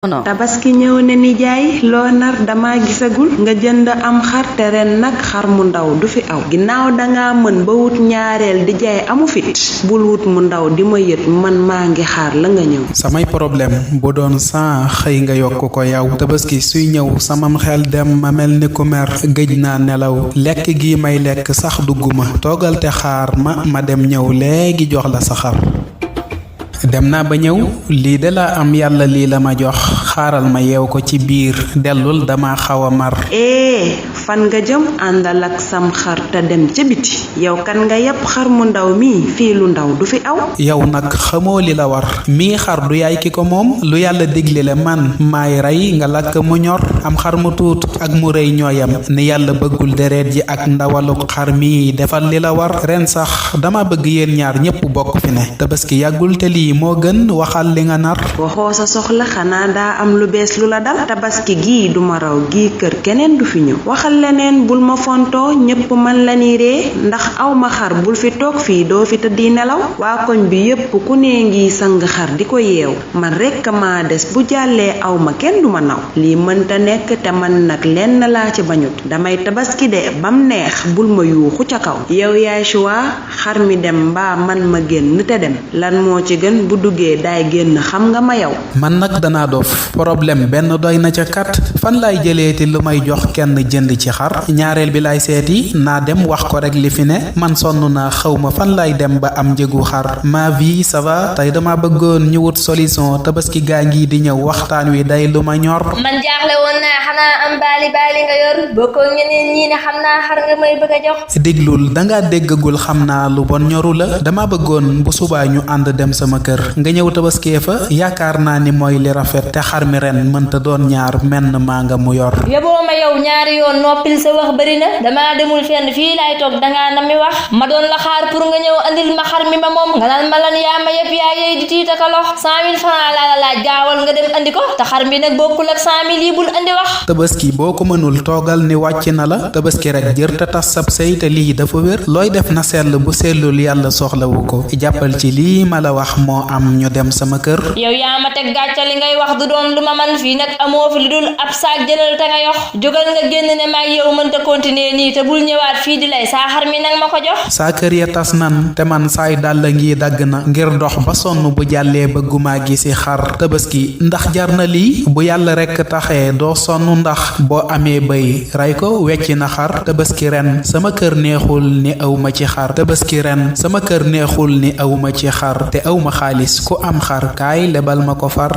tabaski ñëw ne nijaay loo nar dama gisagul nga jënd am xar te ren nag xar mu ndaw du fi aw ginnaaw danga mën ba wut ñaareel di jaay amu fit bul wut mu ndaw di ma yët man maa ngi xaar la nga ñëw. samay problème bu doon saa xëy nga yokk ko yow tabaski suy ñëw samam xel dem ma mel ni ku mer gëj naa nelaw lekk gi may lekk sax dugguma toogal te xaar ma dem ñëw léegi jox la sa xar. dem naa ba ñëw lii de la am yàlla lii la ma jox xaaral ma yeew ko ci biir dellul dama xaw a mar. fan nga jëm àndal ak sam xar te dem ca biti yow kan nga yépp xar mu ndaw mi fii lu ndaw du fi aw. yow nag xamoo li la war mii xar du yaay ki ko moom lu yàlla digle la man maay rey nga lakk mu ñor am xar mu tuut ak mu rëy ñooyam ni yàlla bëggul deret ji ak ndawalu xar mi defal li la war ren sax dama bëgg yéen ñaar ñépp bokk fi ne tabaski yàggul te lii moo gën waxal li nga nar. waxoo sa soxla xanaa daa am lu bees lu la dal tabaski gii duma raw gii kër keneen du fi ñëw waxal leneen bul ma fontoo ñépp man la ni ree ndax aw ma xar bul fi toog fii doo fi tëddi nelaw waa koñ bi yépp ku nee ngi sang xar di ko yeew man rekk maa des bu jàllee aw ma kenn duma naw lii mënta nekk te man nag lenn laa ci bañut damay tabaski de bam neex bul ma yuuxu ca kaw yow yaay choix xar mi dem mbaa man ma génn te dem lan moo ci gën bu duggee daay génn xam nga ma yow. man nag danaa dof problème benn doy na ca kat fan laay jëleeti lu may jox kenn jënd ci xar ñaareel bi laay seeti naa dem wax ko rek li fi ne man sonn naa xawma fan laay dem ba am njëgu xar ma vie ça va tey dama bëggoon ñu wut solution tabaski gaa ngi di ñëw waxtaan wi day lu ma ñor. man jaaxle woon naa xanaa am baali nga yor bokkoo ñeneen ñi ne xam naa xar nga may bëgg a jox. déglul danga déggagul xam naa lu bon ñoru la dama bëggoon bu subaa ñu ànd dem sama kër nga ñëw tabaskee fa yaakaar naa ni mooy li rafet te xar mi ren mënta doon ñaar menn maa nga mu yor. yeboo ma yow ñaari yoon noppil sa wax bari na damaa demul fenn fii laay toog dangaa na mi wax ma doon la xaar pour nga ñëw andil ma xar mi ma moom nga naan ma lan yaa ma yëpp yaa yey di tiita ka lox 100 000 francs laa la laaj gaawal nga dem andi ko te xar mi nag bokkul ak 100 000 yi bul andi wax. tabaski boo ko mënul toogal ni wàcc na la tabaski rek jër te tas sab sëy te lii dafa wér looy def na sell bu sellul yàlla soxlawu ko jàppal ci lii ma la wax moo am ñu dem sama kër. yow yaa ma teg gàcce li ngay wax du doon lu ma man fii nag amoo fi lu dul ab saak jëlal te nga yox jógal nga génn ne maag yow mënta continuer nii te bul ñëwaat fii di lay saa xar mi nag ma ko jox. saa kër ya tas nan te man saay dàll ngi dagg na ngir dox ba sonn bu jàllee bëgguma gisi xar tabaski ndax jar na lii bu yàlla rekk taxee doo sonn ndax boo amee bëy rey ko wecc na xar tabaski ren sama kër neexul ni awma ci xar tabaski ren sama kër neexul ni awma ci xar te awma xaalis ku am xar kaay lebal ma ko far.